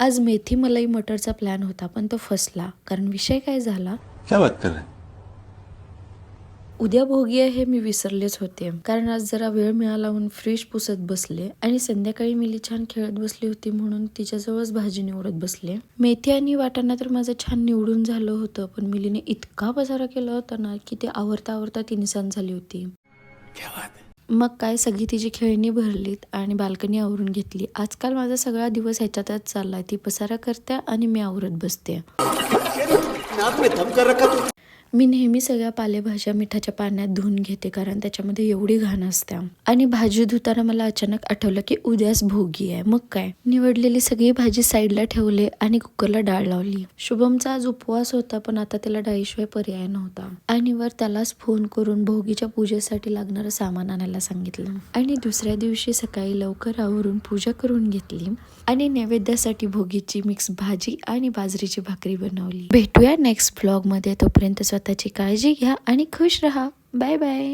आज मेथी मलाई मटरचा प्लॅन होता, पण तो फसला. कारण विषय काय झाला, क्या बात कर रहे हैं? उद्या भोगी आहे हे मी विसरलेच होते. कारण आज जरा वेळ मिळाला म्हणून फ्रीज पुसत बसले आणि संध्याकाळी मिली छान खेळत बसली होती म्हणून तिच्याजवळच भाजी निवडत बसले. मेथी आणि वाटाणा तर माझं छान निवडून झालं होतं, पण मिलीने इतका पसारा केला होता ना की ते आवरता आवरता ती निसान झाली होती. मग काय, सगळी तिची खेळणी भरलीत आणि बाल्कनी आवरून घेतली. आजकाल माझा सगळा दिवस ह्याच्यातच चाललाय. ती पसारा करते आणि मी आवरत बसते. मी नेहमी सगळ्या पालेभाज्या मिठाच्या पाण्यात धुवून घेते कारण त्याच्यामध्ये एवढी घाण असते. आणि भाजी धुताना मला अचानक आठवलं की उद्याच भोगी आहे. मग काय, निवडलेली सगळी भाजी साईडला ठेवले आणि कुकरला डाळ लावली. शुभमचा आज उपवास होता, पण आता त्याला डाळीशिवाय पर्याय नव्हता. आणि वर त्यालाच फोन करून भोगीच्या पूजेसाठी लागणारं सामान आणायला सांगितलं. आणि दुसऱ्या दिवशी सकाळी लवकर आवरून पूजा करून घेतली आणि नैवेद्यासाठी भोगीची मिक्स भाजी आणि बाजरीची भाकरी बनवली. भेटूया नेक्स्ट ब्लॉग मध्ये. तोपर्यंत स्वतःची काळजी घ्या आणि खुश रहा. Bye bye.